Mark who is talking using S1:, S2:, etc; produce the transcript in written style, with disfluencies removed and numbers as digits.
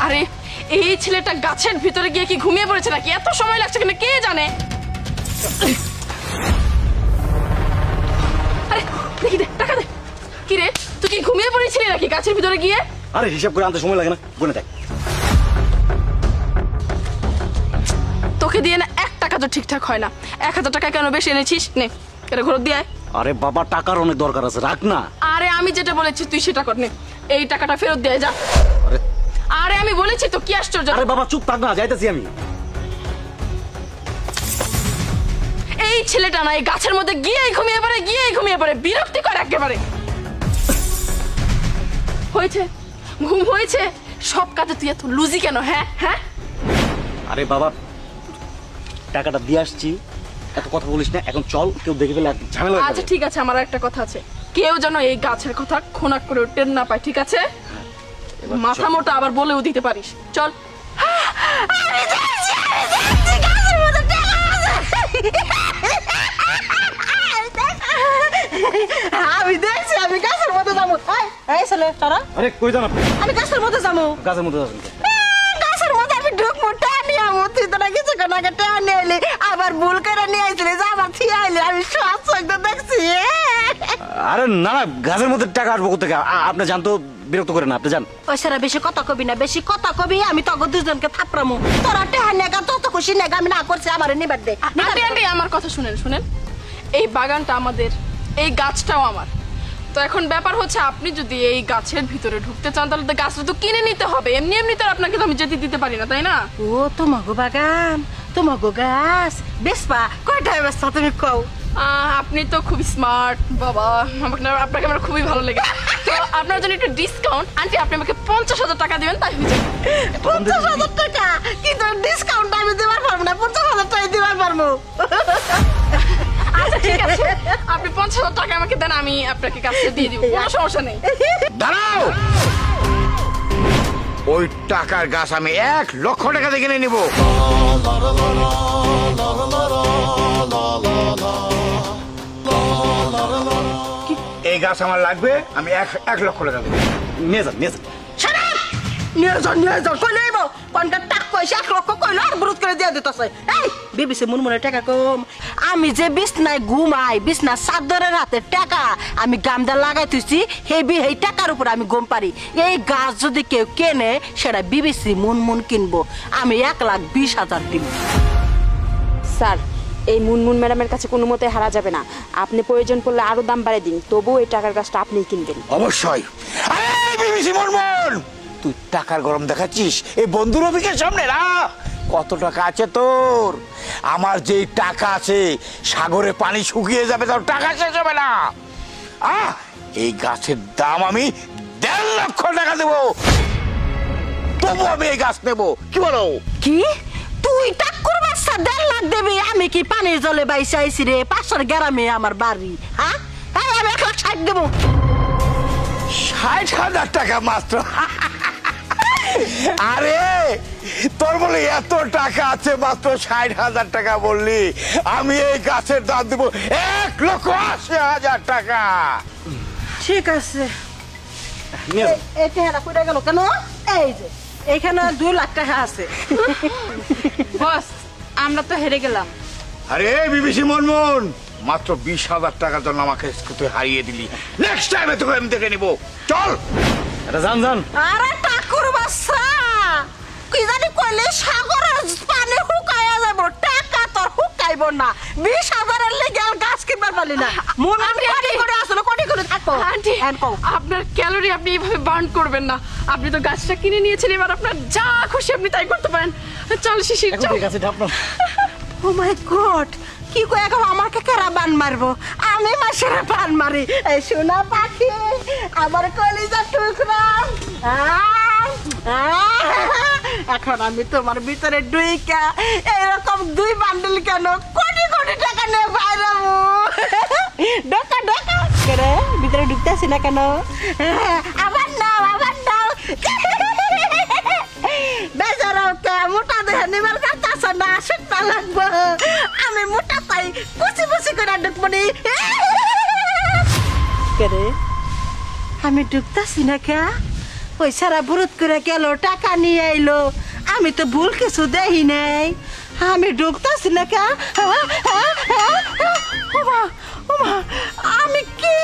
S1: আরে এই ছেলেটা গাছের ভিতরে গিয়ে কি ঘুমিয়ে পড়েছে নাকি? এত সময় লাগছে কেন কে জানে? আরে দেখি দে, টাকা দে। কি রে, তুই কি ঘুমিয়ে পড়েছিলি নাকি গাছের ভিতরে গিয়ে?
S2: আরে হিসাব করে আনতে সময় লাগে না, গুনে দেখ।
S1: তোকে দিয়ে না 1 টাকা তো ঠিকঠাক হয় না। 1000 টাকা কেন বেশি এনেছিস? নে এটা ঘর দিয়ে আয়।
S2: আরে বাবা, টাকার অনেক দরকার আছে, রাখ না।
S1: আরে আমি যেটা বলেছি তুই সেটা কর, নে এই টাকাটা ফেরত দিয়ে যা। আরে আমি বলেছি তো, কি আশ্চর্য।
S2: আরে বাবা চুপ থাক না, যাইতেছি আমি।
S1: এই ছেলেটা না এই গাছের মধ্যে গিয়েই ঘুমিয়ে পড়ে, বিরক্তিকর একেবারে। হয়েছে, ঘুম হয়েছে, সব কাজে তুই এত লুজি কেন? হ্যাঁ হ্যাঁ।
S2: আরে বাবা, টাকাটা দিয়ে আসছি, এত কথা বলিস না, এখন চল, কেউ দেখে ফেলে ঝামেলা।
S1: আচ্ছা ঠিক আছে, আমার একটা কথা আছে, কেউ যেন এই গাছের কথা খোনাক করে টের না পায়, ঠিক আছে? মাথা মোটা আবার বলেও দিতে পারিস। চল।
S3: আমি দেখছি, আমি গাছের মধ্যে যাবো।
S2: আরে কই যান আপনি?
S3: আমি গাছের মধ্যে যাবো।
S2: গাছের মধ্যে যাবেন?
S3: গাছের মধ্যে আমি ঢুকবো, টানিয়া মতি তোরা কিছুক্ষণ আগে টানি আইলি, আবার ভুল করে নিয়ে আইছিলি, আবার থিয়ে আইলি, আমি সব চোখটা দেখছি।
S2: আরে না না, গাছের মধ্যে টাকা আসবো কোথেকে? আপনি জান তো, বিরক্ত করেন না, আপনি জান।
S3: ওই সারা বেশি কথা কবি না, বেশি কথা কবি আমি তখন দুজনকে থাপড়ামু। তোরা টেহা নেগা তত খুশি নেগা, আমি না করছি, আমার নিবার দে।
S1: আন্টি আমার কথা শুনেন। এই বাগানটা আমাদের, এই গাছটাও আমার। তো এখন ব্যাপার হচ্ছে, আপনি যদি এই গাছের ভিতরে ঢুকতে চান তাহলে তো গাছটা তো কিনে নিতে হবে। এমনি তো আপনাকে তো আমি যেতে দিতে পারি না, তাই না?
S3: ও তোমাগো বাগান, তোমাগো গাছ, বেসপা কয়টায় বেসপা তুমি কও?
S1: আপনি তো খুব স্মার্ট বাবা, আপনাকে আমার খুবই ভালো লেগে। তো আপনার জন্য একটু ডিসকাউন্ট, আন্টি আপনি আমাকে 50,000 টাকা দিবেন, তাই হয়ে যাবে।
S3: 50,000 টাকা? কিন্তু ডিসকাউন্ট আমি দিবার পারবো না, 50,000 টাকা দিবার পারবো।
S1: আচ্ছা ঠিক আছে, আপনি 50,000 টাকা আমাকে দেন, আমি আপনাকে কাছে দিয়ে দিব, কোনো সমস্যা নেই।
S4: দাঁড়াও, ওই টাকার গাছ আমি 1 লক্ষ টাকা দিয়ে কিনে নিব। এই গাছ আমার লাগবে, আমি 1 লক্ষ টাকা দেবো।
S2: নিয়ে যান, নিয়ে যান।
S3: নিয়ে যাও, কই লইব? কোনটা টাক কইছে 1 লক্ষ কইলো আর বিরোধ করে দিয়ে দিতেছে। এই বিবিসি মুনমুনের টাকা কম। আমি যে বিছনায় ঘুমাই, বিছনা চাদরের হাতে টাকা আমি গামদা লাগাই তুইছি, এই টাকার উপর আমি ঘুম পারি। এই গাছ যদি কেউ কেনে, সেটা বিবিসি মুনমুন কিনবো, আমি 1,20,000 দিব।
S5: স্যার, এই মুনমুন ম্যাডামের কাছে কোনো মতে হারা যাবে না। আপনি প্রয়োজন পড়লে আরো দাম বাড়িয়ে দিন, তবুও এই টাকার গাছটা আপনিই কিনবেন।
S4: অবশ্যই। তুই টাকার গরম দেখাচ্ছিস এই বন্ধু রফিকের সামনে না? কত টাকা আছে তোর? আমার যে টাকা আছে সাগরে পানি শুকিয়ে যাবে, তার টাকা শেষ হবে না। এই গাছের দাম আমি 1.5 লক্ষ টাকা দেবো, তবু আমি এই গাছ নেবো। কি বলো?
S3: কি তুই টাকুর বাচ্চা 1.5 লাখ দেবি? আমি কি পানির জলে বাইসা আইছি রে? 500 গ্রামে আমার বাড়ি। হ্যাঁ, আমি 1,60,000 দেবো।
S4: 60,000 টাকা মাত্র? আরে তোর বলে এত টাকা আছে, মাত্র 60,000 টাকা বললি? আমি এই গাছের দাম দেব 1,80,000 টাকা।
S3: ঠিক আছে, এই টাকাটা কইরা গেল কেন? এই যে এইখানে 2 লাখ টাকা আছে।
S5: বস, আমরা তো হেরে গেলাম।
S4: আরে বিবিসি মনমন, মাত্র 20,000 টাকার জন্য আমাকে তুই হারিয়ে দিলি। নেক্সট টাইমে তোকে আমি দেখে নিবো। চল।
S2: এটা যান যান।
S3: আরে টাকুর বাচ্চা, কি জানি কইলে সাগরের পানি হুকায়া যাব, টাকা তোর হুকাইব না। 20,000 এর লেগে আর গাছ কিনবার পারলি না। মন আন্টি করে আসলে কোটি করে থাকো।
S1: আন্টি আপনার ক্যালোরি আপনি এইভাবে বার্ন করবেন না। আপনি তো গাছটা কিনে নিয়েছেন, এবার আপনার যা খুশি আপনি তাই করতে পারেন। চল শিশির, চল।
S2: ঠিক আছে, ঢাপনা।
S3: ও মাই গড, কি কই এখন আমাকে কেরা বান মারবো? আমি মাসের বান মারি। এই সোনা পাখি, আমার কলিজা টুকরা, এখন আমি তোমার ভিতরে ডুইকা এরকম 2 বান্ডেল কেন কোটি কোটি টাকা নিয়ে বাইরাবো। ডকা ডকা করে ভিতরে ঢুকতেছি না কেন? আবার নাও, আবার নাও। বেচারাও কে মোটা দেহে নিবার কাছে না, শুকনা লাগবো। আমি মোটা পাই কুচি কুচি করে ঢুকবো নি। করে আমি ঢুকতাছি না কে ওই সারা বুরুত করে গেল টাকা নিয়ে আইলো আমি তো ভুল কিছু দেখি নাই আমি ঢুকতাছি না কে ওমা ওমা আমি কি